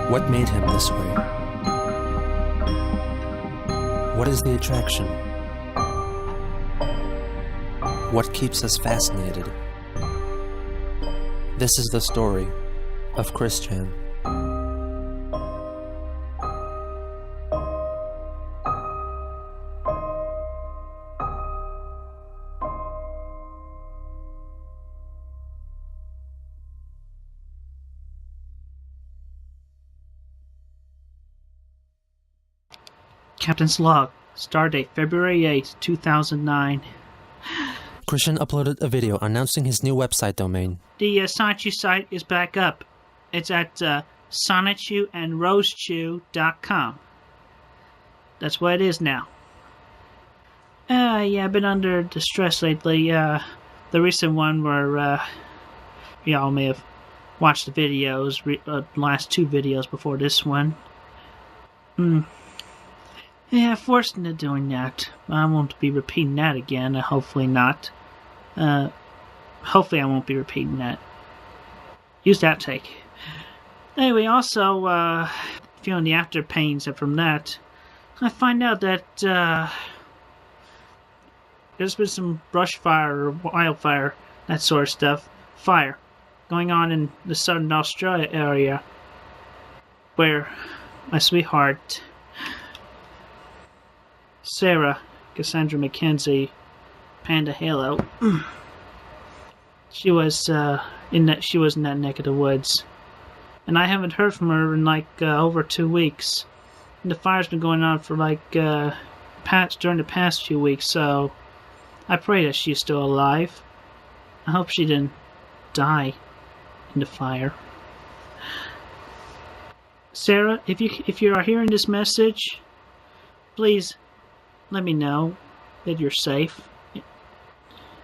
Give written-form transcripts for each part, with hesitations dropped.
What made him this way? What is the attraction? What keeps us fascinated? This is the story of Chris-Chan. Captain's log. Stardate February 8, 2009. Christian uploaded a video announcing his new website domain. The Sonichu site is back up. It's at sonichuandrosechew.com. That's what it is now. Yeah, I've been under distress lately. The recent one where y'all may have watched the videos, last two videos before this one. Yeah, forced into doing that. I won't be repeating that again. Hopefully not. Hopefully I won't be repeating that. Use that take. Anyway, also, feeling the after pains from that, I find out that, there's been some brush fire or wildfire, that sort of stuff, fire, going on in the southern Australia area, where my sweetheart, Sarah Cassandra McKenzie, Panda Halo, she was in that neck of the woods, and I haven't heard from her in like over 2 weeks. And the fire's been going on for like during the past few weeks, so I pray that she's still alive. I hope she didn't die in the fire. Sarah, if you are hearing this message, please let me know that you're safe.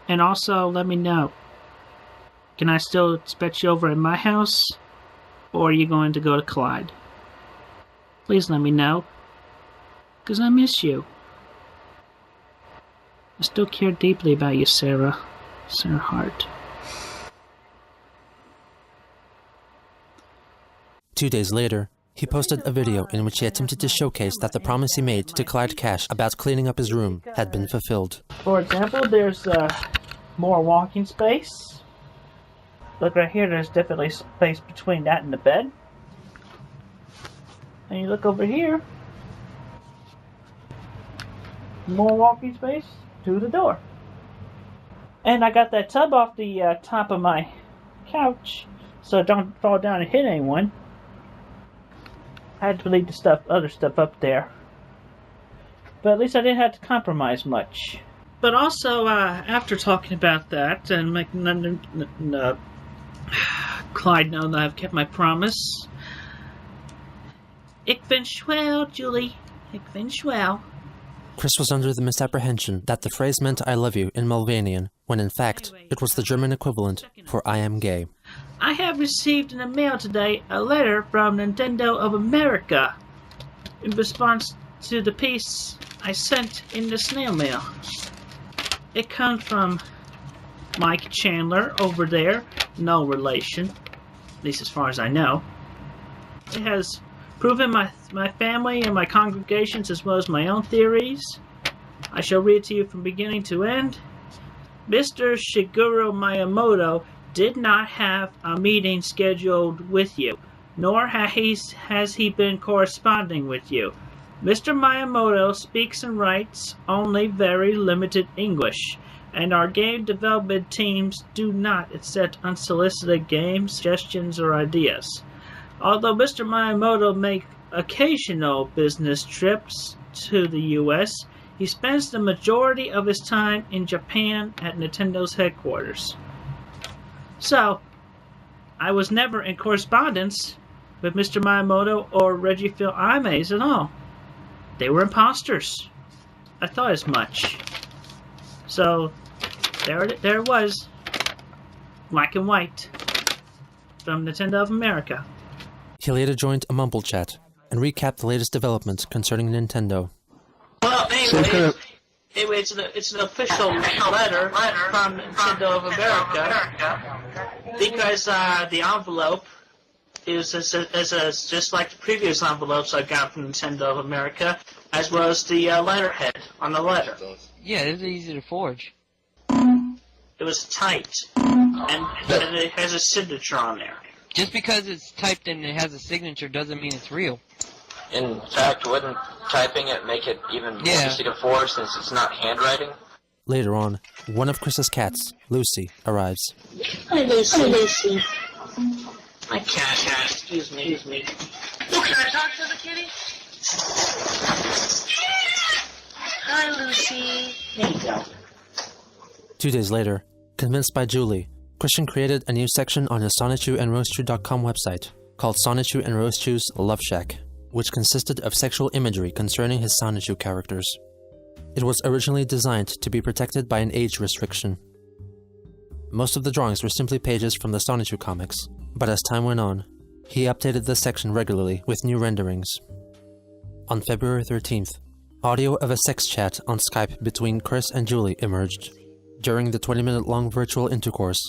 And also let me know, can I still expect you over at my house? Or are you going to go to Clyde? Please let me know, because I miss you. I still care deeply about you, Sarah. Sarah Hart. 2 days later, he posted a video in which he attempted to showcase that the promise he made to Clyde Cash about cleaning up his room had been fulfilled. For example, there's more walking space. Look right here, there's definitely space between that and the bed. And you look over here, more walking space to the door. And I got that tub off the top of my couch, so it don't fall down and hit anyone. I had to leave the other stuff up there. But at least I didn't have to compromise much. But also, after talking about that and making Clyde know that I've kept my promise. Ik vind schwel, Julie. Ik vind schwel. Chris was under the misapprehension that the phrase meant I love you in Malvanian, when in fact, it was the German equivalent for I am gay. I have received in the mail today a letter from Nintendo of America in response to the piece I sent in the snail mail. It comes from Mike Chandler over there, no relation, at least as far as I know. It has proven my family and my congregations as well as my own theories. I shall read it to you from beginning to end. Mr. Shigeru Miyamoto did not have a meeting scheduled with you, nor has he been corresponding with you. Mr. Miyamoto speaks and writes only very limited English, and our game development teams do not accept unsolicited game suggestions or ideas. Although Mr. Miyamoto makes occasional business trips to the U.S., he spends the majority of his time in Japan at Nintendo's headquarters. So, I was never in correspondence with Mr. Miyamoto or Reggie Fils-Aimé at all. They were imposters. I thought as much. So, there it was. Black and white. From Nintendo of America. He later joined a mumble chat and recapped the latest developments concerning Nintendo. Well, anyway, it's an official letter from Nintendo of America, because the envelope just like the previous envelopes I got from Nintendo of America, as well as the letterhead on the letter. Yeah, it's easy to forge. It was typed, and it has a signature on there. Just because it's typed and it has a signature doesn't mean it's real. In fact, wouldn't typing it make it even more easy to forge since it's not handwriting? Later on, one of Chris's cats, Lucy, arrives. Hi, Lucy. Hi, Lucy. My cat. Excuse me. Oh, can I talk to the kitty? Hi, Lucy. There you go. 2 days later, convinced by Julie, Christian created a new section on his Sonichu.com website called Sonichu and Roastyu's Love Shack, which consisted of sexual imagery concerning his Sonichu characters. It was originally designed to be protected by an age restriction. Most of the drawings were simply pages from the Sonichu comics, but as time went on, he updated the section regularly with new renderings. On February 13th, audio of a sex chat on Skype between Chris and Julie emerged. During the 20-minute-long virtual intercourse,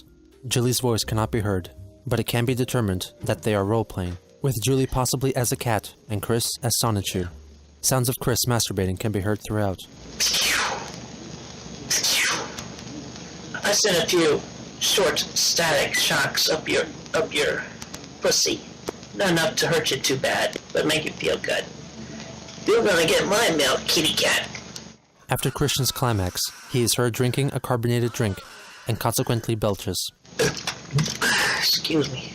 Julie's voice cannot be heard, but it can be determined that they are role-playing, with Julie possibly as a cat and Chris as Sonichu. Sounds of Chris masturbating can be heard throughout. I sent a few short static shocks up your pussy. Not enough to hurt you too bad, but make you feel good. You're gonna get my milk, kitty cat. After Christian's climax, he is heard drinking a carbonated drink, and consequently belches. Excuse me.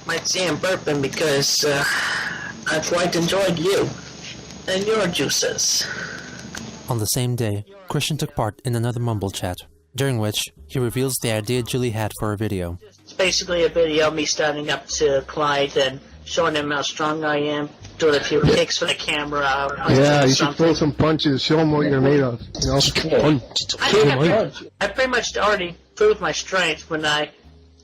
Might say I'm burping because I've quite enjoyed you and your juices. On the same day, Christian took part in another mumble chat, during which he reveals the idea Julie had for a video. It's basically a video of me standing up to Clyde and showing him how strong I am, doing a few kicks for the camera. Yeah, you should throw some punches, show them what you're made of. You know? I pretty much already proved my strength when I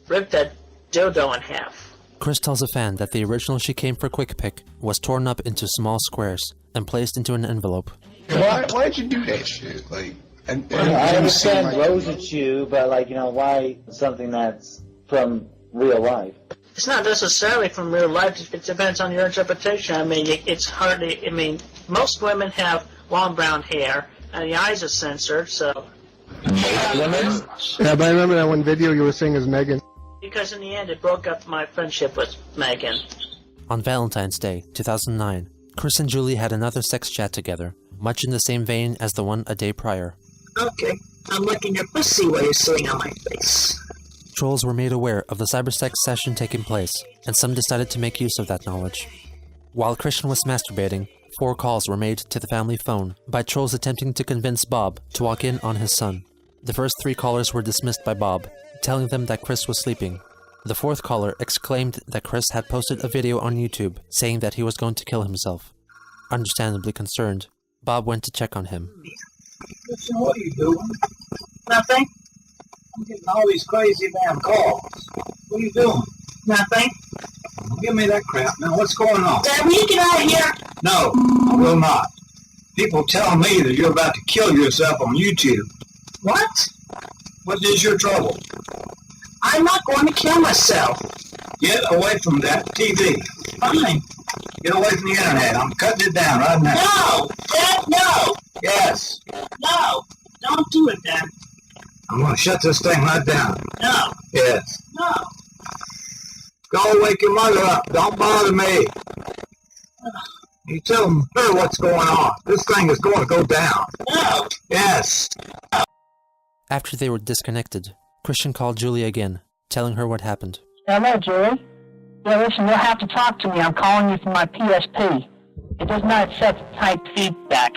ripped that dildo in half. Chris tells a fan that the original She Came for Quick Pick was torn up into small squares and placed into an envelope. Why'd you do that shit? Like, I understand throws at you, but why something that's from real life? It's not necessarily from real life. It depends on your interpretation. I mean, it's hardly. I mean, most women have long brown hair, and the eyes are censored. So. Women? Yeah, but I remember that one video you were saying is Megan. Because in the end, it broke up my friendship with Megan. On Valentine's Day, 2009, Chris and Julie had another sex chat together, much in the same vein as the one a day prior. Okay, I'm licking your pussy while you're sitting on my face. Trolls were made aware of the cybersex session taking place, and some decided to make use of that knowledge. While Christian was masturbating, 4 calls were made to the family phone by trolls attempting to convince Bob to walk in on his son. The first 3 callers were dismissed by Bob, telling them that Chris was sleeping. The 4th caller exclaimed that Chris had posted a video on YouTube saying that he was going to kill himself. Understandably concerned, Bob went to check on him. Listen, what are you doing? Nothing. I'm getting all these crazy damn calls. What are you doing? Nothing. Give me that crap. Now, what's going on? Dad, will you get out of here? No, I will not. People tell me that you're about to kill yourself on YouTube. What? What is your trouble? I'm not going to kill myself. Get away from that TV. Fine. Get away from the internet. I'm cutting it down right now. No! Dad, no! Yes. No! Don't do it, Dad. I'm going to shut this thing right down. No! Yes. No! Go wake your mother up. Don't bother me. You tell her what's going on. This thing is going to go down. No! Yes. After they were disconnected, Christian called Julie again, telling her what happened. Hello, Julie. Yeah, listen, you'll have to talk to me. I'm calling you from my PSP. It does not accept type feedback.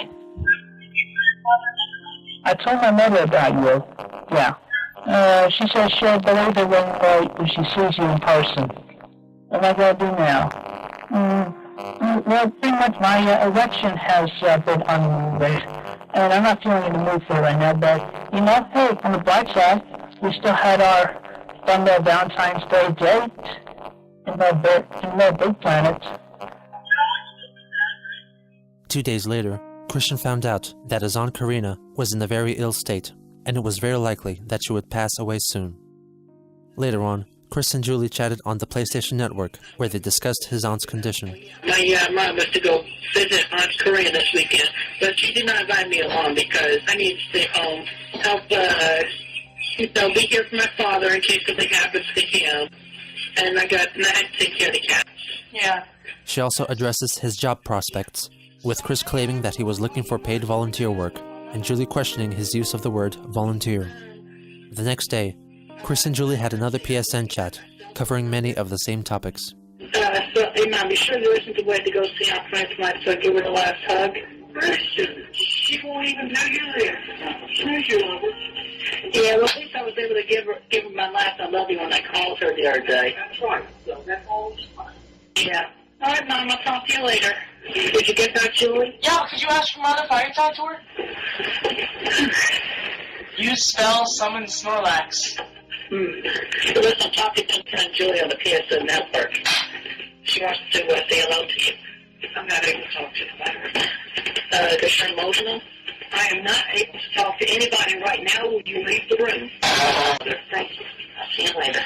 I told my mother about you. Yeah. She says she'll believe it when she sees you in person. What am I going to do now? Well, pretty much my erection has been unmoved, and I'm not feeling in the mood for it right now, but, hey, on the bright side, we still had our fun Valentine's Day date in the big planet. 2 days later, Christian found out that his aunt Karina was in a very ill state, and it was very likely that she would pass away soon. Later on, Chris and Julie chatted on the PlayStation Network, where they discussed his aunt's condition. My mom was to go visit Aunt Korea this weekend, but she did not invite me along because I need to stay home, help, be here for my father in case something happens to him. And I had to take care of the cats. Yeah. She also addresses his job prospects, with Chris claiming that he was looking for paid volunteer work, and Julie questioning his use of the word volunteer. The next day, Chris and Julie had another PSN chat, covering many of the same topics. Hey, Mom, be sure there isn't a way to go see Aunt Fran tonight so I give her the last hug. She won't even know you're there. Sure you love her. Yeah, well, at least I was able to give her my last I love you when I called her the other day. That's right. So that's all. Yeah. All right, Mom, I'll talk to you later. Did you get that, Julie? Yeah, could you ask your mother if I could talk to her? You spell summon Snorlax. Listen, I'm talking to my friend Julie on the PSN network. She wants to say hello to you. I'm not able to talk to you about her. Because you're emotional? I am not able to talk to anybody right now. Will you leave the room? Thank you. I'll see you later.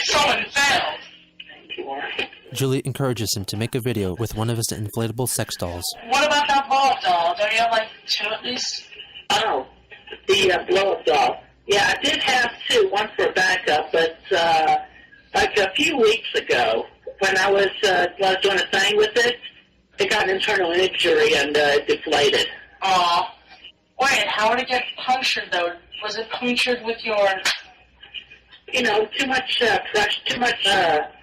Someone failed. Thank you. Julie encourages him to make a video with one of his inflatable sex dolls. What about that blow-up doll? Don't you have like 2 at least? Oh, the blow-up doll. Yeah, I did have 2, one for backup, but like a few weeks ago, when I was doing a thing with it, it got an internal injury and deflated. Aw. Wait, how did it get punctured though? Was it punctured with your... Too much pressure, too much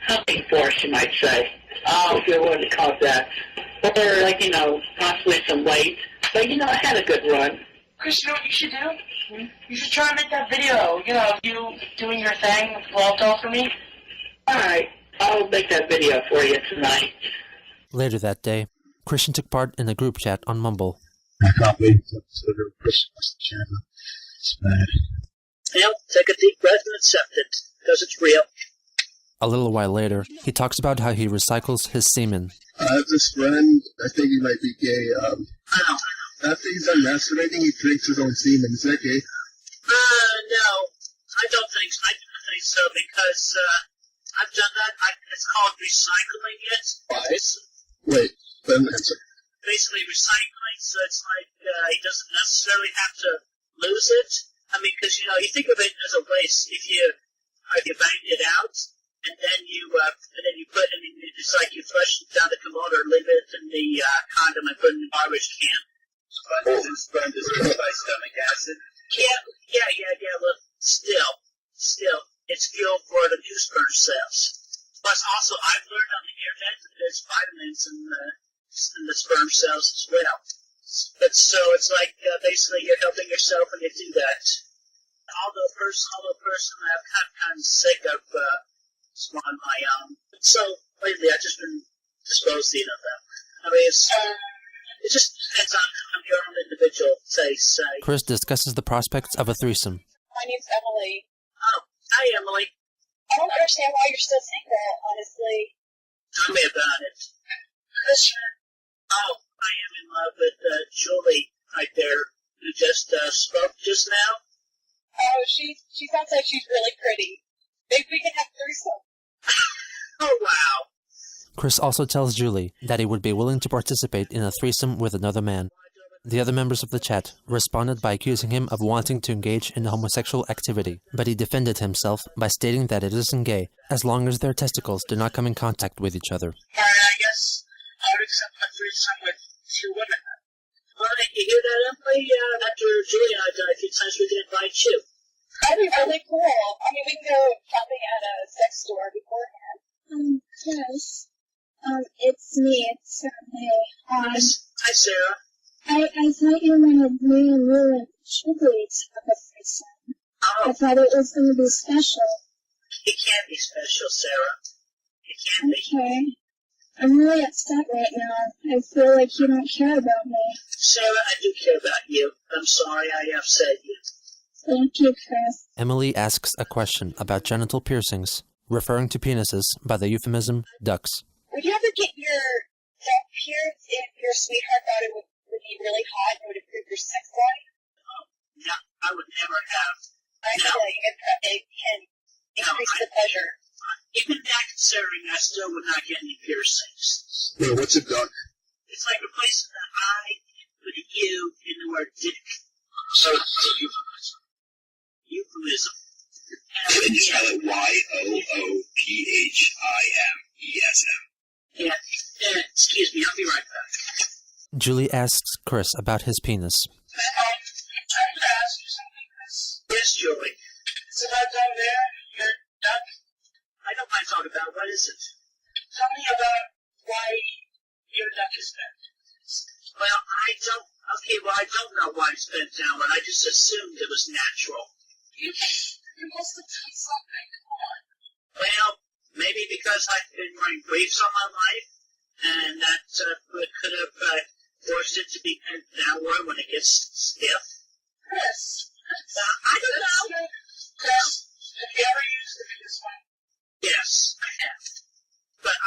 humping force, you might say. If you're willing to call it that. Or, like, possibly some weight. But, I had a good run. Chris, you know what you should do? You should try and make that video, you doing your thing with the blow-up doll for me. Alright, I'll make that video for you tonight. Later that day, Christian took part in a group chat on Mumble. I can't wait to consider Christmas channel. It's bad. Well, take a deep breath and accept it, because it's real. A little while later, he talks about how he recycles his semen. I have this friend, I think he might be gay. After he's done masturbating, he drinks his own semen. Is that gay? No, I don't think so, because I've done that. It's called recycling it. Wait, let me answer. Basically recycling, so it's like he doesn't necessarily have to lose it. I mean, because, you think of it as a waste. If you banged it out, and then you put, it's like you flush it down the commode or leave it in the condom and put it in the garbage can. Sponges and sponges by stomach acid. Yeah, well, still, it's fuel for the new sperm cells. Plus, also, I've learned on the internet that there's vitamins in the sperm cells as well. But so it's like basically you're helping yourself when you do that. Although personally, I'm kind of sick of swallowing my own. So lately, I've just been disposing of them. I mean, it just depends on your own individual taste. Chris discusses the prospects of a threesome. My name's Emily. Oh, hi, Emily. I don't understand why you're still single, honestly. Tell me about it. Oh, I am in love with Julie right there, who just spoke just now. Oh, she sounds like she's really pretty. Maybe we can have threesome. Oh, wow. Chris also tells Julie that he would be willing to participate in a threesome with another man. The other members of the chat responded by accusing him of wanting to engage in homosexual activity, but he defended himself by stating that it isn't gay, as long as their testicles do not come in contact with each other. I guess I would accept a threesome with 2 women. Well, did you hear that, Emily? After Julie and I done a few times, we can invite you. That'd be really cool. I mean, we can go shopping at a sex store beforehand. Yes. It's me. It's Sarah. Hi, Sarah. I thought you wanted me and you and Julie to have a threesome. Oh. I thought it was going to be special. It can't be special, Sarah. It can't be. Okay. I'm really upset right now. I feel like you don't care about me. Sarah, I do care about you. I'm sorry I upset you. Thank you, Chris. Emily asks a question about genital piercings, referring to penises by the euphemism ducks. Would you ever get your duck pierced if your sweetheart thought it would be really hot and would improve your sex life? No, I would never have. Actually, it can increase the pleasure. Even that considering, I still would not get any piercings. Wait, what's a duck? It's like replacing the I with a U in the word dick. So euphemism. Euphemism. And you spell it Y-O-O-P-H-I-M-E-S-M. Yeah, excuse me, I'll be right back. Julie asks Chris about his penis. I have to ask you something, Chris. Yes, Julie. Is it right down there, your duck? I know what I'm talking about. What is it? Tell me about why your duck is bent. Well, I don't know why it's bent downward. I just assumed it was natural. You must have done something. Come on. Well, maybe because I've been wearing briefs all my life, and that could have forced it to be bent downward when it gets stiff. Chris. I don't know. Chris, have you ever used the penis one? Yes, I have. But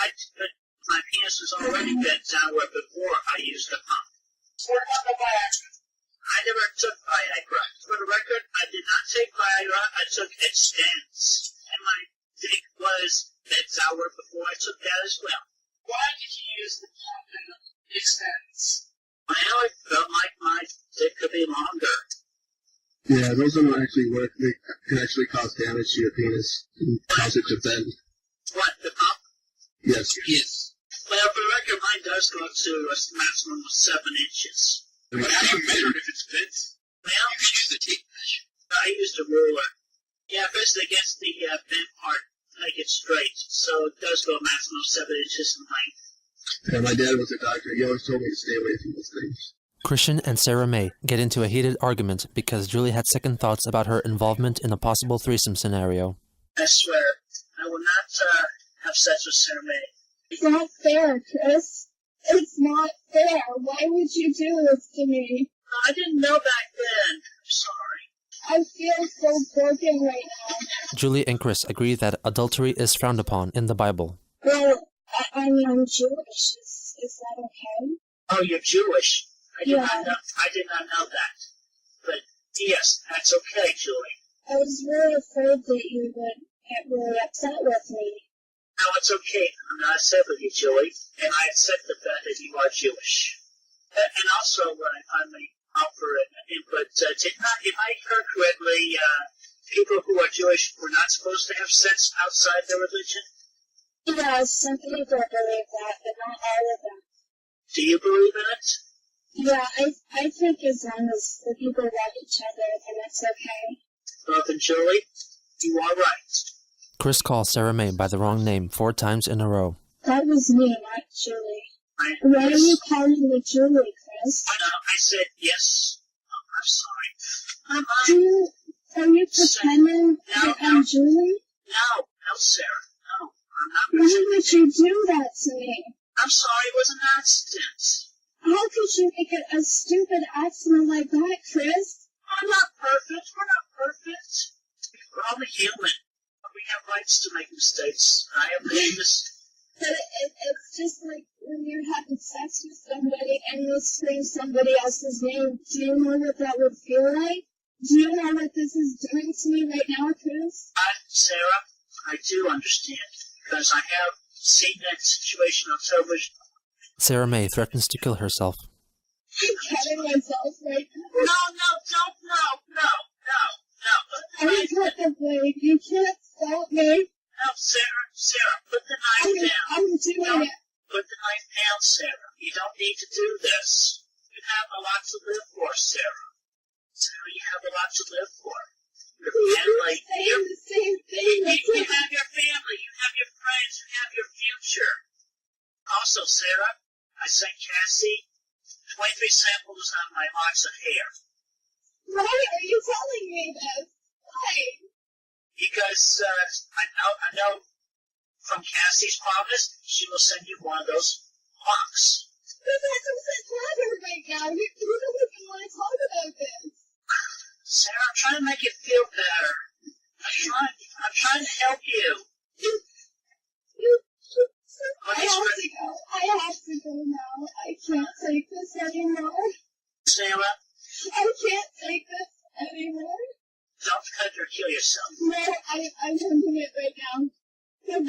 my penis was already bent downward before I used the pump. What about the Viagra? I never took Viagra. For the record, I did not take Viagra. I took Extends. And my dick was bent downward before I took that as well. Why did you use the pump and the Extends? Well, it felt like my dick could be longer. Yeah, those don't actually work. They can actually cause damage to your penis and cause it to bend. What, the pump? Yes. Yes. Well, for the record, mine does go to a maximum of 7 inches. But how do you measure if it's bent? Well, You can use the tape measure. I used a ruler. Yeah, basically against the bent part to make it straight. So it does go a maximum of 7 inches in length. Yeah, my dad was a doctor. He always told me to stay away from those things. Christian and Sarah May get into a heated argument because Julie had second thoughts about her involvement in a possible threesome scenario. I swear, I will not have sex with Sarah May. It's not fair, Chris. It's not fair. Why would you do this to me? I didn't know back then. I'm sorry. I feel so broken right now. Julie and Chris agree that adultery is frowned upon in the Bible. Well, I mean, I'm Jewish. Is that okay? Oh, you're Jewish. I did Yeah. not know that. But yes, that's okay, Julie. I was really afraid that you would get really upset with me. No, it's okay. I'm not upset with you, Julie, and I accept the fact that you are Jewish. And also, when I finally offer an input, if I heard correctly, people who are Jewish were not supposed to have sex outside their religion? Yeah, some people believe that, but not all of them. Do you believe in it? Yeah, I think as long as the people love each other, then it's okay. Well, then, Julie, you are right. Chris calls Sarah May by the wrong name 4 times in a row. That was me, not Julie. Why are you calling me Julie, Chris? I said yes. Oh, I'm sorry. Are you pretending that I'm Julie? No, Sarah. No, I'm not Why pretending. would you do that to me? I'm sorry, it was an accident. How could you make it a stupid accident like that, Chris? I'm not perfect. We're not perfect. We're only human. We have rights to make mistakes. I have made mistakes. But it's just like when you're having sex with somebody and you scream somebody else's name. Do you know what that would feel like? Do you know what this is doing to me right now, Chris? Sarah, I do understand. Because I have seen that situation on television. Sarah May threatens to kill herself. I'm cutting myself right now. No, don't, no. I cut the blade. You can't stop me. No, Sarah, put the knife down. I'm doing it. Put the knife down, Sarah. You don't need to do this. You have a lot to live for, Sarah. Sarah, you have a lot to live for. Your family. Saying the same thing. You have your family. You have your friends. You have your future. Also, Sarah, I sent Cassie 23 samples of my locks of hair. Why are you telling me this? Why? Because I know from Cassie's promise, she will send you one of those locks. But that doesn't matter right now. You don't even want to talk about this. Sarah, I'm trying to make you feel better. I'm trying to help you. I have to go now. I can't take this anymore. Sarah? I can't take this anymore. Don't cut or kill yourself. No, I'm going to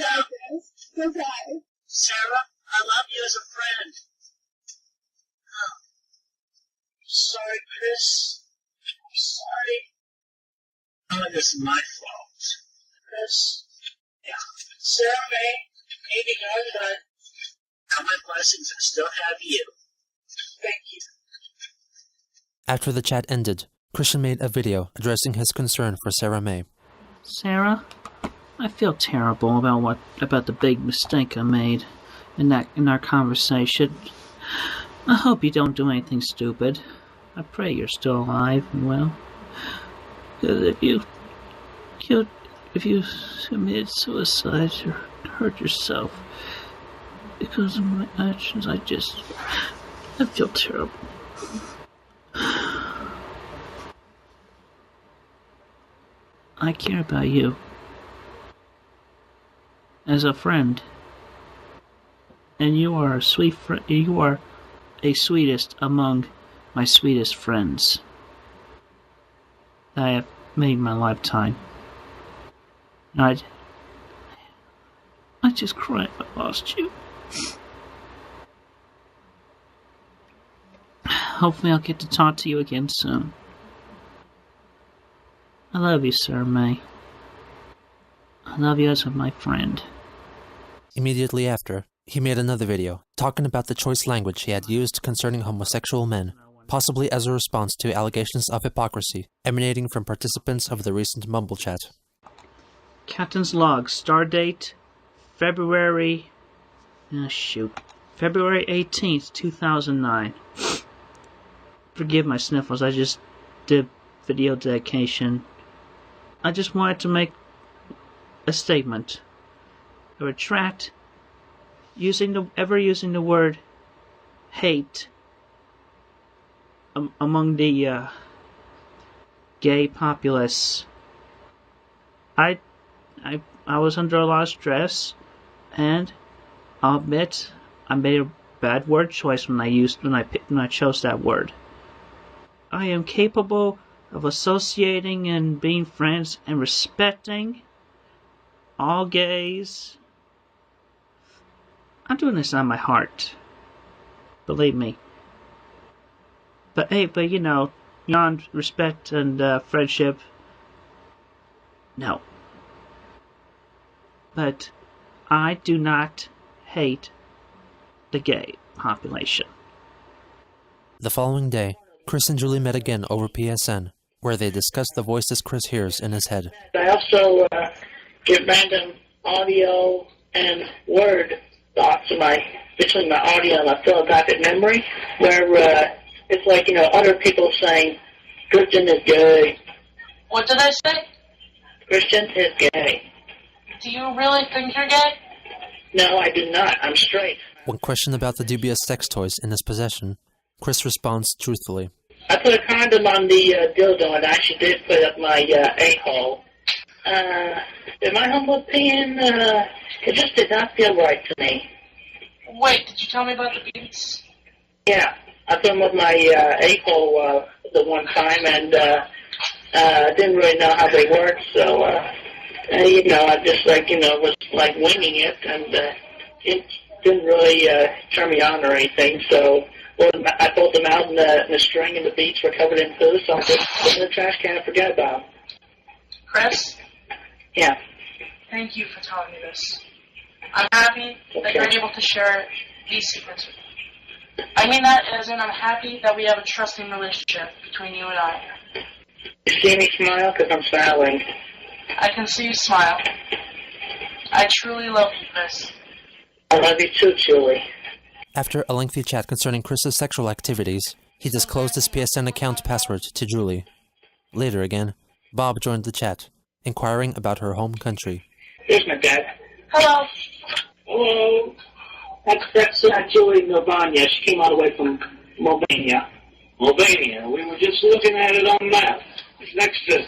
about this. Goodbye. Sarah, I love you as a friend. Oh. Sorry, Chris. I'm sorry. Oh, this is my fault. Chris. Yeah. Sarah May, maybe God, but now my blessings I still have you. Thank you. After the chat ended, Christian made a video addressing his concern for Sarah May. Sarah, I feel terrible about the big mistake I made in our conversation. I hope you don't do anything stupid. I pray you're still alive and well. Because if you committed suicide or hurt yourself because of my actions, I feel terrible. I care about you as a friend, and you are you are a sweetest among my sweetest friends that I have made in my lifetime. And I just cry if I lost you. Hopefully I'll get to talk to you again soon. I love you, Sarah May. I love you as my friend. Immediately after, he made another video talking about the choice language he had used concerning homosexual men, possibly as a response to allegations of hypocrisy emanating from participants of the recent Mumble chat. Captain's log, stardate February 18th, 2009. Forgive my sniffles, I just did video dedication. I just wanted to make a statement. I retract using the word hate among the gay populace. I was under a lot of stress, and I'll admit I made a bad word choice when I chose that word. I am capable of associating and being friends and respecting all gays. I'm doing this on my heart. Believe me. But you know, beyond respect and friendship, no. But I do not hate the gay population. The following day, Chris and Julie met again over PSN, where they discussed the voices Chris hears in his head. I also get random audio and word thoughts between my audio and my photographic memory, where it's like, you know, other people saying, Christian is gay. What did I say? Christian is gay. Do you really think you're gay? No, I do not. I'm straight. When questioned about the dubious sex toys in his possession, Chris responds truthfully. I put a condom on the dildo, and I actually did put up my a-hole. In my humble opinion, it just did not feel right to me. Wait, did you tell me about the beats? Yeah, I put them with my a-hole the one time, and didn't really know how they worked, so, you know, I just, was, winging it, and it didn't really turn me on or anything, so I pulled them out, and the string and the beads were covered in poo, so I just put them in the trash can and forgot about them. Chris? Yeah. Thank you for telling me this. I'm happy that you're able to share these secrets with me. I mean that as in I'm happy that we have a trusting relationship between you and I. You see me smile? Because I'm smiling. I can see you smile. I truly love you, Chris. I love you too, Julie. After a lengthy chat concerning Chris's sexual activities, he disclosed his PSN account password to Julie. Later again, Bob joined the chat, inquiring about her home country. Here's my dad. Hello. Hello. That's Julie Novanya. She came all the way from Albania. Albania. We were just looking at it on the map. It's next to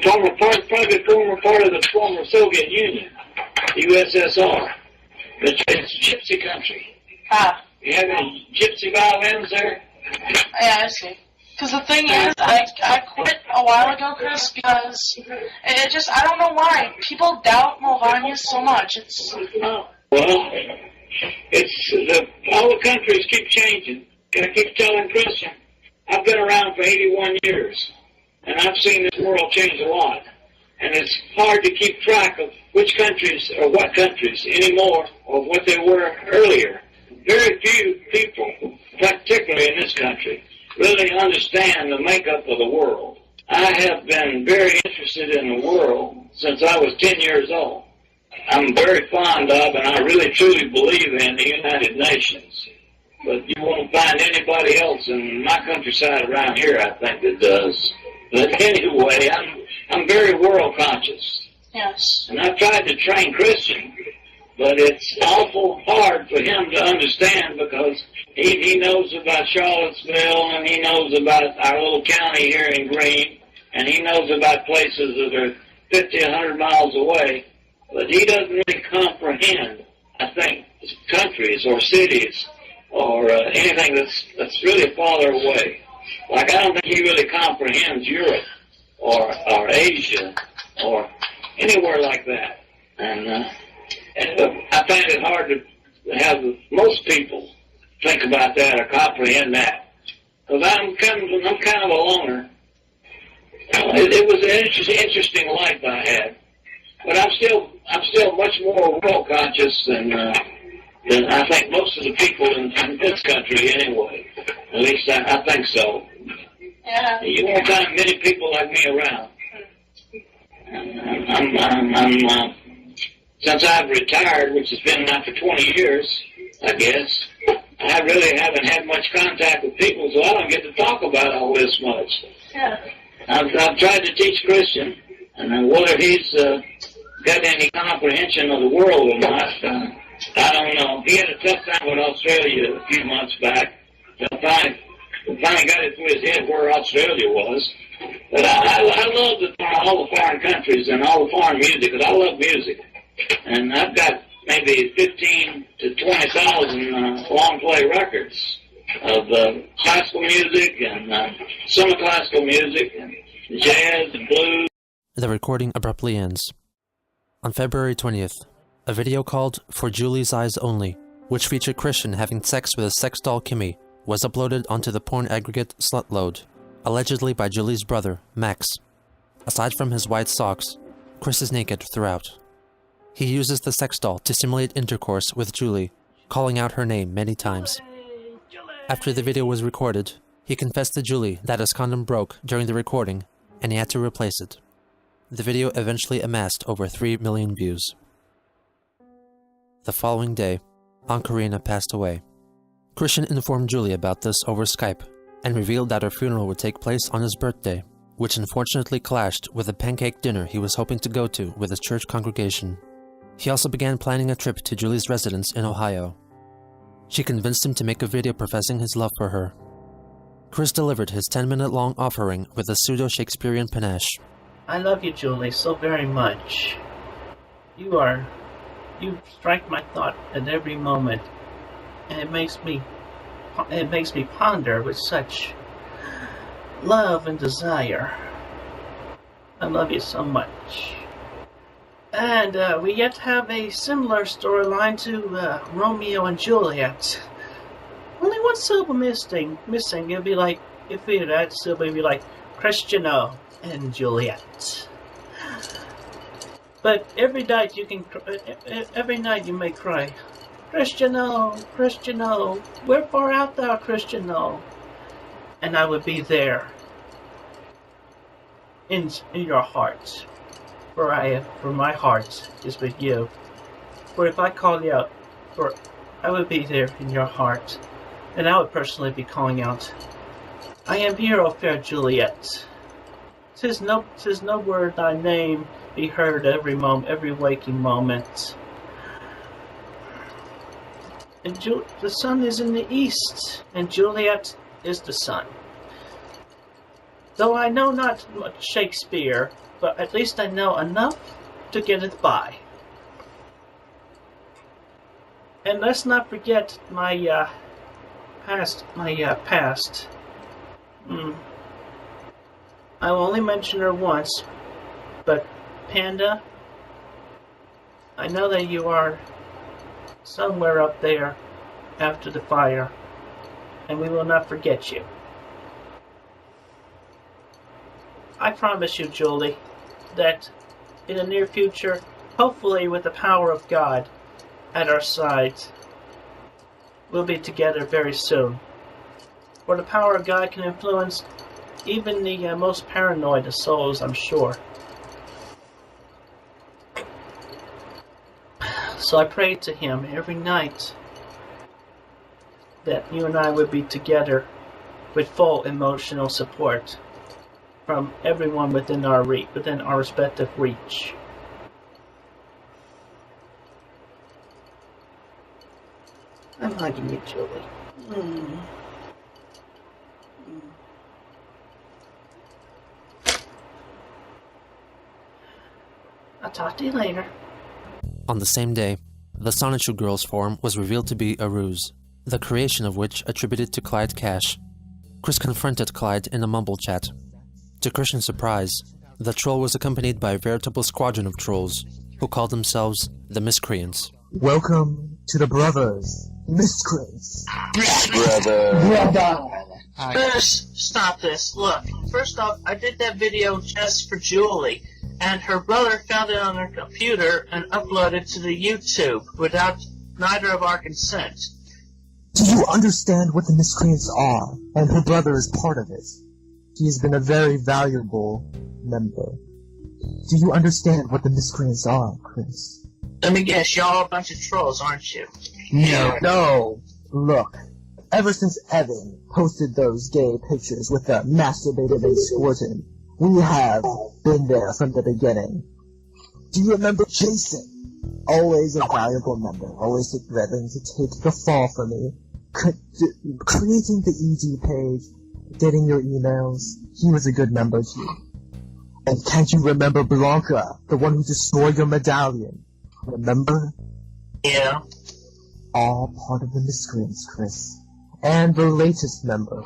probably a former part of the former Soviet Union, the USSR. It's gypsy country. Ah. You have any gypsy violins there? Yeah, I see. Because the thing is, I quit a while ago, Chris, because it just, I don't know why. People doubt Mulvaney so much. All the countries keep changing. And I keep telling Christian, I've been around for 81 years, and I've seen this world change a lot. And it's hard to keep track of which countries or what countries anymore of what they were earlier. Very few people, particularly in this country, really understand the makeup of the world. I have been very interested in the world since I was 10 years old. I'm very fond of, and I really truly believe in, the United Nations. But you won't find anybody else in my countryside around here, I think, that does. But anyway, I'm very world conscious. Yes. And I've tried to train Christian, but it's awful hard for him to understand because he knows about Charlottesville, and he knows about our little county here in Greene, and he knows about places that are 50, 100 miles away. But he doesn't really comprehend, I think, countries or cities or anything that's really farther away. Like, I don't think he really comprehends Europe or Asia or anywhere like that. And I find it hard to have most people think about that or comprehend that. Because I'm kind of a loner. It was an interesting life I had. But I'm still much more world conscious than I think most of the people in this country anyway. At least I think so. Yeah. You won't find many people like me around. I'm since I've retired, which has been now for 20 years, I guess, I really haven't had much contact with people, so I don't get to talk about all this much. Yeah. I've tried to teach Christian, and whether he's got any comprehension of the world or not, I don't know. He had a tough time with Australia a few months back. Finally got it through his head where Australia was. But I love all the foreign countries and all the foreign music, because I love music. And I've got maybe 15 to 20,000 long play records of classical music and semi-classical music and jazz and blues. The recording abruptly ends. On February 20th, a video called For Julie's Eyes Only, which featured Christian having sex with a sex doll Kimmy, was uploaded onto the porn aggregate Slutload, allegedly by Julie's brother, Max. Aside from his white socks, Chris is naked throughout. He uses the sex doll to simulate intercourse with Julie, calling out her name many times. After the video was recorded, he confessed to Julie that his condom broke during the recording, and he had to replace it. The video eventually amassed over 3 million views. The following day, Aunt Karina passed away. Christian informed Julie about this over Skype, and revealed that her funeral would take place on his birthday, which unfortunately clashed with a pancake dinner he was hoping to go to with his church congregation. He also began planning a trip to Julie's residence in Ohio. She convinced him to make a video professing his love for her. Chris delivered his 10-minute-long offering with a pseudo-Shakespearean panache. I love you, Julie, so very much. You strike my thought at every moment, and it makes me ponder with such love and desire. I love you so much. And we yet have a similar storyline to Romeo and Juliet. Only one syllable missing. It'd be like, if we had that syllable, it'd be like Cristiano and Juliet. But every night you may cry, Cristiano, Cristiano, wherefore art thou, Cristiano? And I would be there in your heart. For my heart is with you. For if I call you out, I would be there in your heart, and I would personally be calling out, I am here, O fair Juliet. 'Tis no word thy name be heard every waking moment. And the sun is in the east, and Juliet is the sun. Though I know not much Shakespeare, but at least I know enough to get it by. And let's not forget my past. I will only mention her once, but Panda, I know that you are somewhere up there after the fire, and we will not forget you. I promise you, Julie, that in the near future, hopefully with the power of God at our sides, we'll be together very soon. For the power of God can influence even the most paranoid of souls, I'm sure. So I prayed to him every night that you and I would be together with full emotional support from everyone within our respective reach. I'm hugging you, Julie. I'll talk to you later. On the same day, the Sonichu girl's form was revealed to be a ruse, the creation of which attributed to Clyde Cash. Chris confronted Clyde in a mumble chat. To Christian's surprise, the troll was accompanied by a veritable squadron of trolls, who called themselves the Miscreants. Welcome to the brothers, Miscreants. Brother. Chris, stop this. Look, first off, I did that video just for Julie, and her brother found it on her computer and uploaded it to the YouTube without neither of our consent. Do you understand what the Miscreants are? And her brother is part of it. He has been a very valuable member. Do you understand what the Miscreants are, Chris? Let me guess, y'all are a bunch of trolls, aren't you? No. Look, ever since Evan posted those gay pictures with the masturbated and squirting, we have been there from the beginning. Do you remember Jason? Always a valuable member, always willing to take the fall for me. Creating the EG page, getting your emails, he was a good member too. And can't you remember Blanca, the one who destroyed your medallion? Remember? Yeah. All part of the Miscreants, Chris. And the latest member,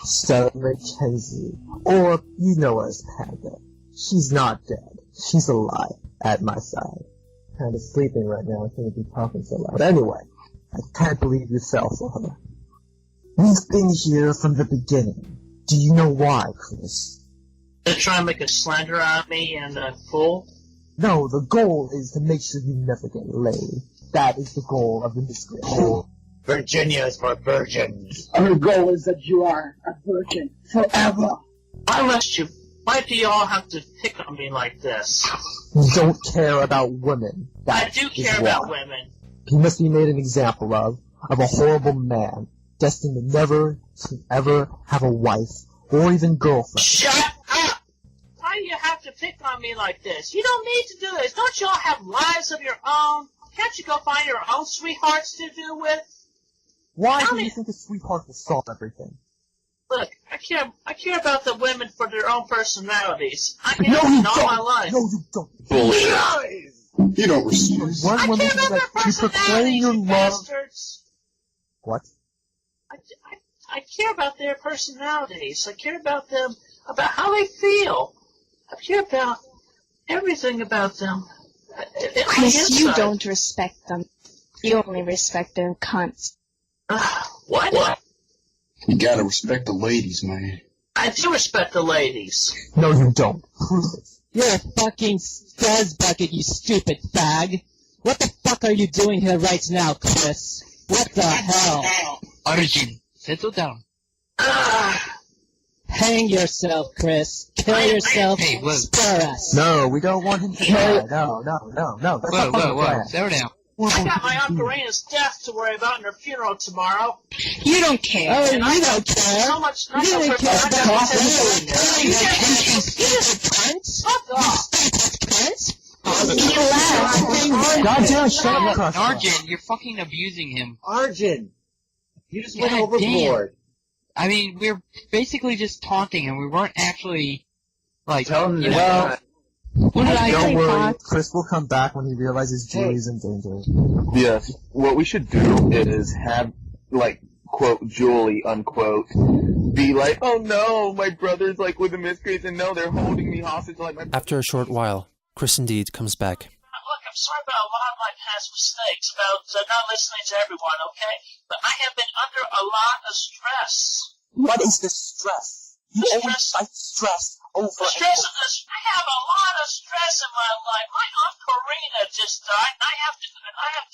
Sarah McKenzie, or you know her as Panda. She's not dead. She's alive at my side. Kind of sleeping right now. I shouldn't be talking so loud. Anyway, I can't believe you fell for her. We've been here from the beginning. Do you know why, Chris? They're trying to make a slander out of me and a fool? No, the goal is to make sure you never get laid. That is the goal of the Miscreant. Virginia is for virgins. Our goal is that you are a virgin forever. Why do y'all have to pick on me like this? You don't care about women. I do care about women. He must be made an example of a horrible man, destined to never to ever have a wife or even girlfriend. Shut up! Why do you have to pick on me like this? You don't need to do this. Don't y'all have lives of your own? Can't you go find your own sweethearts to do with? Why do you think a sweetheart will solve everything? Look, I care about the women for their own personalities. I No, have you all don't. my life. No, you don't. Bullshit. You don't respect. One woman that you proclaim your love. Bastards. What? I care about their personalities. I care about them, about how they feel. I care about everything about them. Chris, you don't respect them. You only respect their cunts. What? You gotta respect the ladies, man. I do respect the ladies. No, you don't. Prove it. You're a fucking spaz bucket, you stupid fag. What the fuck are you doing here right now, Chris? What the hell? Arjun, settle down. Hang yourself, Chris. Kill yourself. Hey, whoa. Spare us. No, we don't want him to die. No. That's not part of the plan. Settle down. I got my Aunt Karina's death to worry about and her funeral tomorrow. You don't care. Oh, you don't care. So much You don't care about You Fuck off. Goddamn, shut up, Arjun, you're fucking abusing him. Arjun, you just went God overboard. I mean, we're basically just taunting him. We weren't actually, like, Tell him you know, well, what did I don't say, worry, Pot? Chris will come back when he realizes Julie's in danger. Yes, what we should do is have, like, quote, Julie, unquote, be like, oh no, my brother's like with the miscreants, and no, they're holding me hostage like my... After a short while, Chris indeed comes back. Look, I'm sorry about a lot of my past mistakes, about not listening to everyone, okay? But I have been under a lot of stress. What is the stress? You always fight stress over the stress of this. I have a lot of stress in my life. My Aunt Karina just died, and I have to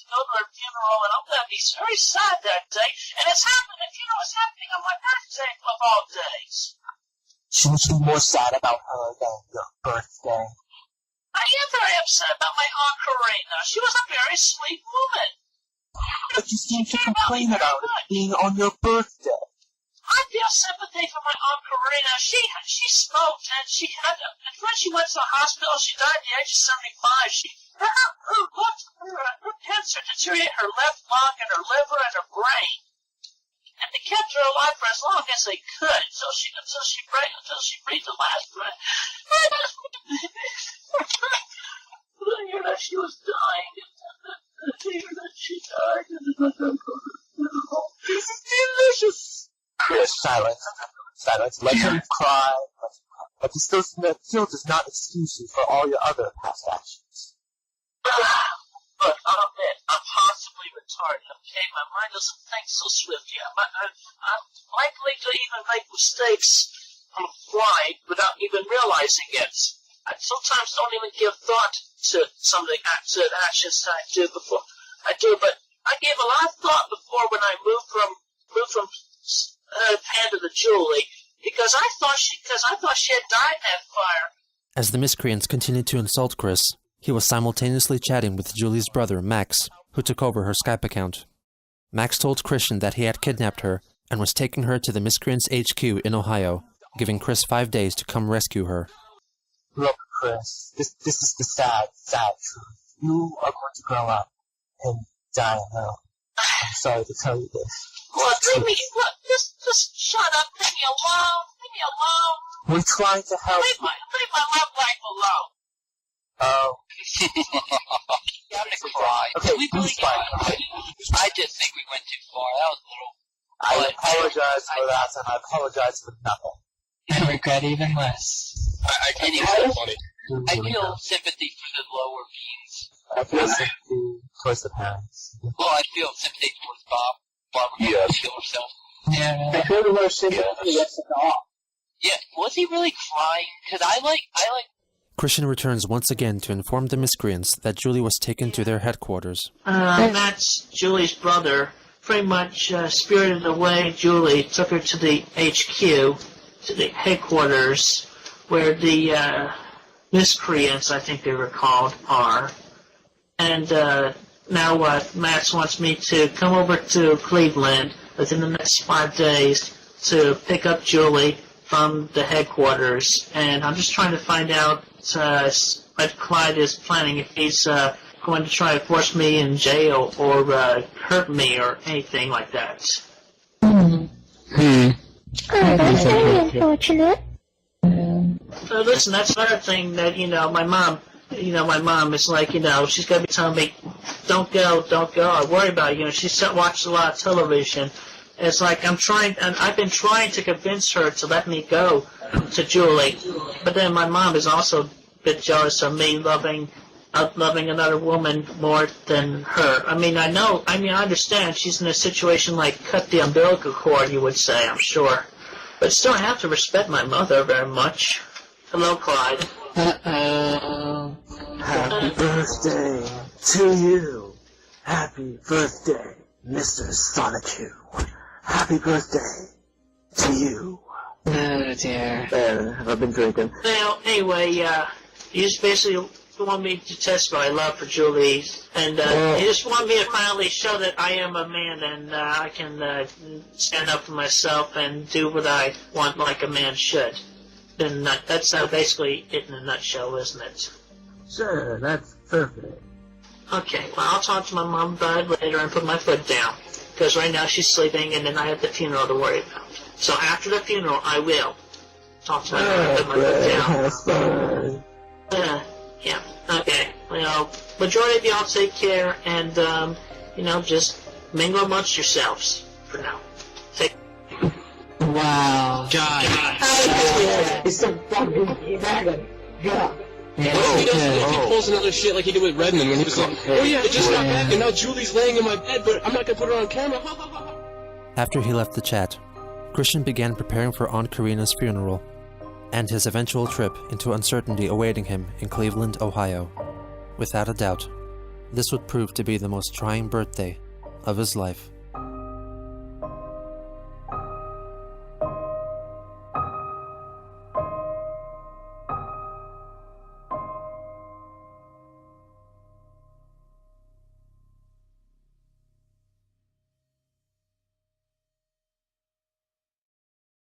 go to her funeral, and I'm going to be very sad that day. And it's happening. The funeral is happening on my birthday of all days. Shouldn't you be more sad about her than your birthday? I am very upset about my Aunt Karina. She was a very sweet woman. But you seem to complain about it being on your birthday. I feel sympathy for my Aunt Karina. She smoked, and when she went to the hospital, she died at the age of 75. Her cancer deteriorated her left lung and her liver and her brain. And they kept her alive for as long as they could until she breathed the last breath. I hear that she was dying. I hear that she died. This is delicious. Yes, silence. Let him cry. But he still does not excuse you for all your other past actions. Look, I'll admit, I'm possibly retarded, okay? My mind doesn't think so swiftly. I'm likely to even make mistakes on the fly without even realizing it. I sometimes don't even give thought to some of the actions that I do before I do, but I gave a lot of thought before when I moved from Panda to Julie, because I thought she had died in that fire. As the miscreants continued to insult Chris, he was simultaneously chatting with Julie's brother, Max, who took over her Skype account. Max told Christian that he had kidnapped her and was taking her to the miscreants' HQ in Ohio, giving Chris 5 days to come rescue her. Look, Chris, this is the sad truth. You are going to grow up and die alone. I'm sorry to tell you this. Just shut up, leave me alone. We're trying to help. Leave my love life alone. Oh. I'm gonna cry. Okay, please cry. I just think we went too far. That was a little... I apologize for that, and I apologize for nothing. I regret even less. Anyway, I feel sympathy for the lower beings. I feel sympathy towards the parents. Well, I feel sympathy towards Bob. Barbara going to kill herself. Yeah. I feel the most sympathy towards the dog. Yeah, was he really crying? Because I like... Christian returns once again to inform the miscreants that Julie was taken to their headquarters. Matt's Julie's brother pretty much spirited away Julie, took her to the HQ, to the headquarters, where the miscreants, I think they were called, are. And now Matt wants me to come over to Cleveland within the next 5 days to pick up Julie from the headquarters. And I'm just trying to find out what Clyde is planning, if he's going to try to force me in jail or hurt me or anything like that. That's very unfortunate. So listen, that's another thing that, my mom is like, she's going to be telling me, don't go, I worry about you. She watches a lot of television. It's like I've been trying to convince her to let me go to Julie, but then my mom is also a bit jealous of me loving another woman more than her. I understand she's in a situation like cut the umbilical cord, you would say, I'm sure. But still, I have to respect my mother very much. Hello, Clyde. Uh-oh. Happy birthday to you. Happy birthday, Mr. Sonichu. Happy birthday to you. Oh, dear. Have I been drinking? Well, anyway, you just basically want me to test my love for Julie, and you just want me to finally show that I am a man and I can stand up for myself and do what I want like a man should. Then that's basically it in a nutshell, isn't it? Sure, that's perfect. Okay, well, I'll talk to my mom about it later and put my foot down. Because right now she's sleeping, and then I have the funeral to worry about. So after the funeral, I will talk to my mom and put my foot down. Yeah, okay. Well, majority of y'all take care, and, just mingle amongst yourselves for now. Wow. God. It's so fucking dragon. God. What if he does? What if he pulls another shit like he did with Redmond when he was like, "Oh yeah, it just got back and now Julie's laying in my bed, but I'm not gonna put her on camera." After he left the chat, Christian began preparing for Aunt Karina's funeral and his eventual trip into uncertainty awaiting him in Cleveland, Ohio. Without a doubt, this would prove to be the most trying birthday of his life.